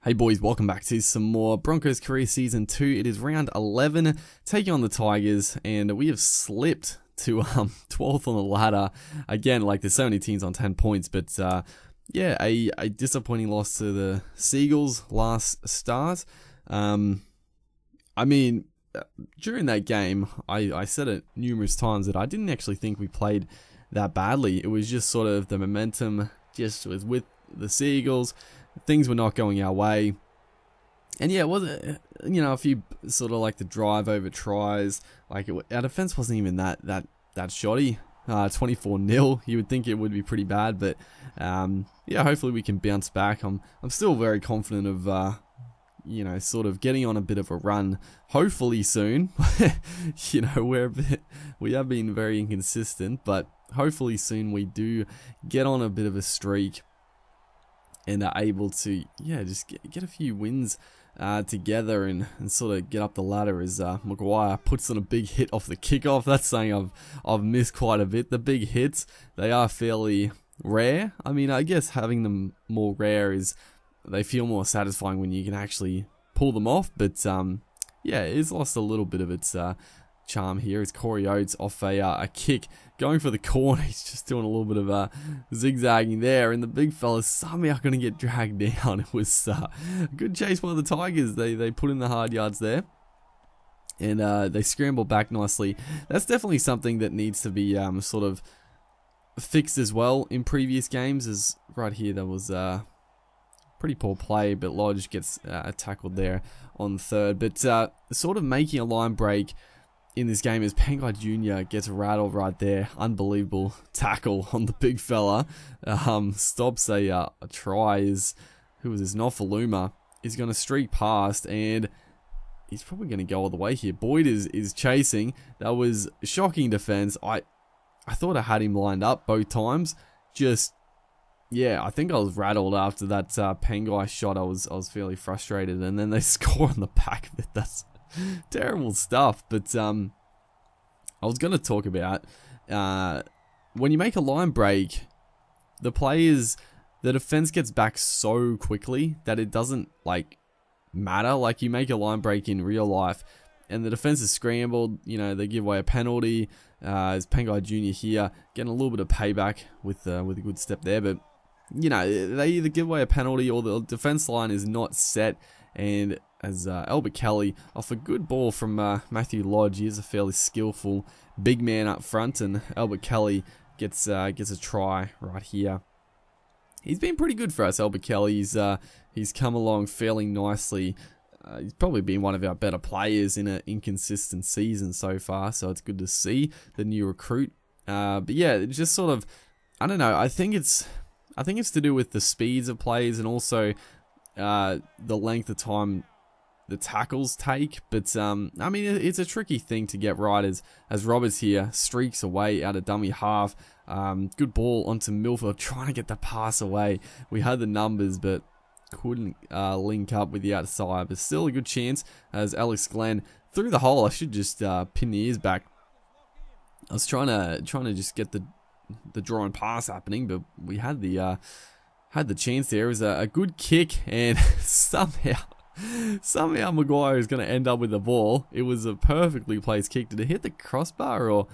Hey boys, welcome back to some more Broncos Career Season 2. It is round 11, taking on the Tigers, and we have slipped to 12th on the ladder. Again, like there's so many teams on 10 points, but yeah, a disappointing loss to the Seagulls last start. I mean, during that game, I said it numerous times that I didn't actually think we played that badly. It was just sort of the momentum just was with the Seagulls. Things were not going our way. And yeah, it wasn't, you know, a few sort of like the drive over tries. Like our defense wasn't even that shoddy. 24-0. You would think it would be pretty bad, but yeah, hopefully we can bounce back. I'm still very confident of you know, sort of getting on a bit of a run. Hopefully soon. You know, we have been very inconsistent, but hopefully soon we do get on a bit of a streak and are able to, yeah, just get a few wins together and sort of get up the ladder as Maguire puts on a big hit off the kickoff. That's something I've missed quite a bit. The big hits, they are fairly rare. I mean, I guess having them more rare is, they feel more satisfying when you can actually pull them off. But yeah, it's lost a little bit of its charm here as Corey Oates off a kick, going for the corner. He's just doing a little bit of zigzagging there, and the big fella's somehow going to get dragged down. It was a good chase by the Tigers. They put in the hard yards there, and they scramble back nicely. That's definitely something that needs to be sort of fixed as well in previous games. As right here, there was pretty poor play, but Lodge gets tackled there on third. But sort of making a line break in this game as Pangai Jr. gets rattled right there. Unbelievable tackle on the big fella. Stops a try. Who was this? Nofaluma is going to streak past, and he's probably going to go all the way here. Boyd is chasing. That was shocking defense. I thought I had him lined up both times. Just, yeah, I think I was rattled after that Pangai shot. I was fairly frustrated, and then they score on the back of it. That's terrible stuff. But I was going to talk about when you make a line break, the defense gets back so quickly that it doesn't like matter. Like you make a line break in real life and the defense is scrambled, you know, they give away a penalty. As Pangai Jr. here getting a little bit of payback with a good step there, but you know, they either give away a penalty or the defense line is not set. And as Albert Kelly off a good ball from Matthew Lodge, he is a fairly skillful big man up front, and Albert Kelly gets a try right here. He's been pretty good for us, Albert Kelly. He's come along fairly nicely. He's probably been one of our better players in an inconsistent season so far, so it's good to see the new recruit. But yeah, it's just sort of, I don't know. I think it's to do with the speeds of plays and also the length of time the tackles take. But I mean, it's a tricky thing to get right as Roberts here streaks away out of dummy half. Good ball onto Milford, trying to get the pass away. We had the numbers, but couldn't link up with the outside. But still a good chance as Alex Glenn through the hole. I should just pin the ears back. I was trying to just get the draw and pass happening, but we had the chance there. It was a good kick, and somehow Maguire is going to end up with the ball. It was a perfectly placed kick. Did it hit the crossbar, or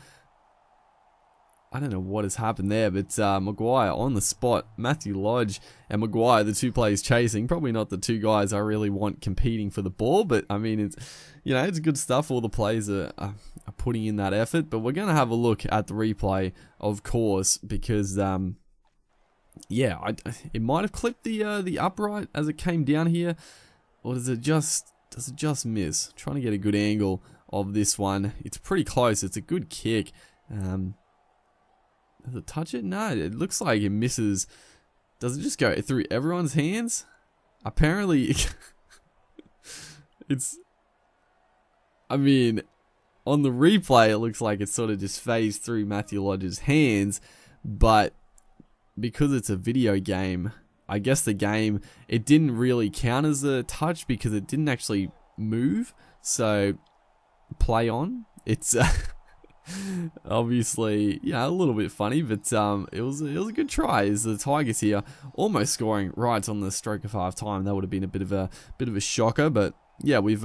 I don't know what has happened there, but Maguire on the spot. Matthew Lodge and Maguire, the two players chasing. Probably not the two guys I really want competing for the ball, but I mean, it's, you know, it's good stuff. All the players are putting in that effort, but we're going to have a look at the replay, of course, because yeah, it might have clipped the upright as it came down here, or does it just miss? I'm trying to get a good angle of this one. It's pretty close. It's a good kick. Does it touch it? No, it looks like it misses. Does it just go through everyone's hands? Apparently, it's, I mean, on the replay, it looks like it sort of just phased through Matthew Lodge's hands, but because it's a video game, I guess the game, it didn't really count as a touch because it didn't actually move. So, play on. It's Obviously, yeah, a little bit funny, but it was a good try. As the Tigers here almost scoring right on the stroke of half time, that would have been a bit of a shocker. But yeah, we've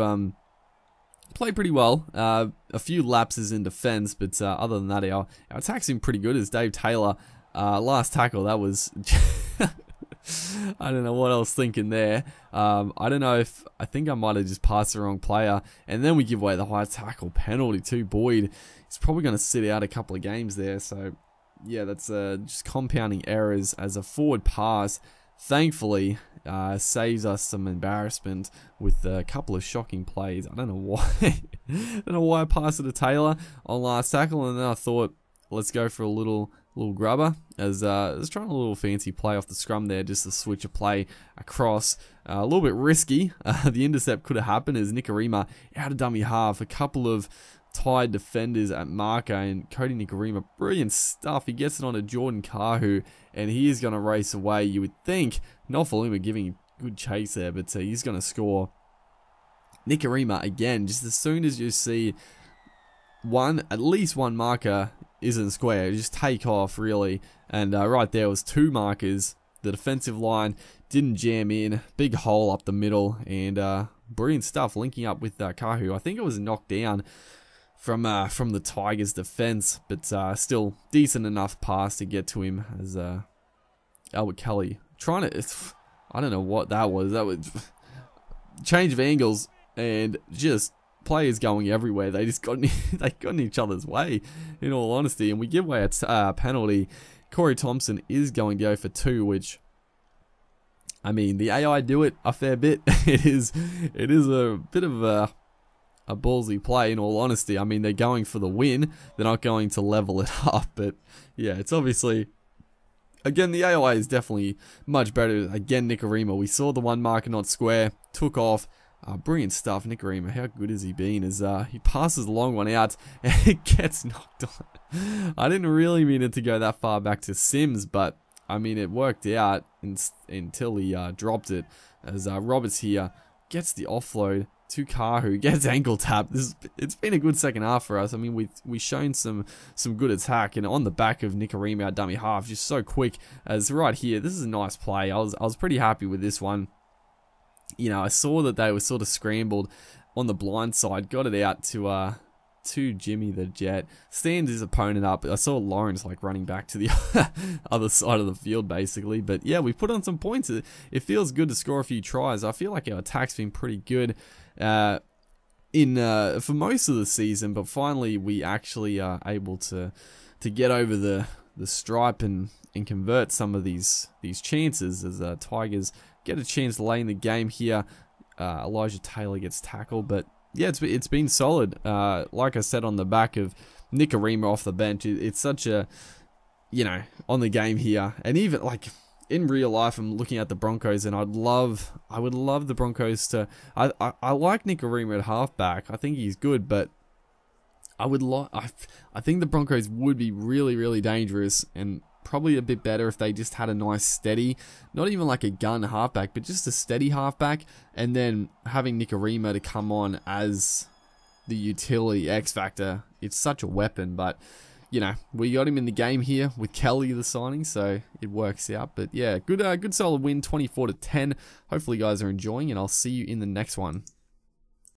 played pretty well. A few lapses in defense, but other than that, our attack's been pretty good. As Dave Taylor, last tackle, that was. I don't know what I was thinking there. I don't know if I think I might have just passed the wrong player, and then we give away the high tackle penalty to Boyd. He's probably going to sit out a couple of games there. So yeah, that's just compounding errors as a forward pass. Thankfully, saves us some embarrassment with a couple of shocking plays. I don't know why. I don't know why I passed it to Taylor on last tackle, and then I thought, let's go for a little grubber, as I was trying a little fancy play off the scrum there, just to switch a play across. A little bit risky. The intercept could have happened as Nikorima out of dummy half. A couple of tied defenders at marker, and Cody Nikorima, brilliant stuff. He gets it on to Jordan Kahu, and he is going to race away. You would think Nofaluma giving him good chase there, but he's going to score. Nikorima again, just as soon as you see at least one marker isn't square, just take off really. And right there was two markers. The defensive line didn't jam in, big hole up the middle, and brilliant stuff linking up with Kahu. I think it was knocked down from the Tigers defense, but still decent enough pass to get to him, as Albert Kelly trying to, I don't know what that was. That was change of angles and just players going everywhere. They just got in each other's way, in all honesty, and we give away a penalty. Corey Thompson is going to go for 2, which, I mean, the AI do it a fair bit. It is a bit of a ballsy play, in all honesty. I mean, they're going for the win. They're not going to level it up, but yeah, it's obviously, again, the AOI is definitely much better. Again, Nikorima, we saw the one marker not square, took off. Brilliant stuff, Nikorima. How good has he been? As he passes the long one out and it gets knocked on. I didn't really mean it to go that far back to Sims, but I mean, it worked out until he dropped it. As Roberts here gets the offload to Kahu, gets ankle tapped. It's been a good second half for us. I mean, we've shown some good attack, and on the back of Nikorima, our dummy half, just so quick. As right here, this is a nice play. I was pretty happy with this one. You know, I saw that they were sort of scrambled on the blind side, got it out to Jimmy the Jet, stands his opponent up. I saw Lawrence like running back to the other side of the field, basically. But yeah, we put on some points. It feels good to score a few tries. I feel like our attack's been pretty good for most of the season, but finally we actually are able to get over the stripe and convert some of these chances, as Tigers get a chance late in the game here. Elijah Taylor gets tackled, but yeah, it's been solid. Like I said, on the back of Nikorima off the bench, it's such a, you know, on the game here. And even like in real life, I'm looking at the Broncos, and I would love the Broncos to. I like Nikorima at halfback. I think he's good, but I think the Broncos would be really, really dangerous, and probably a bit better if they just had a nice steady, not even like a gun halfback, but just a steady halfback, and then having Nikorima to come on as the utility X factor. It's such a weapon, but you know, we got him in the game here with Kelly the signing, so it works out. But yeah, good solid win, 24-10. Hopefully you guys are enjoying, and I'll see you in the next one.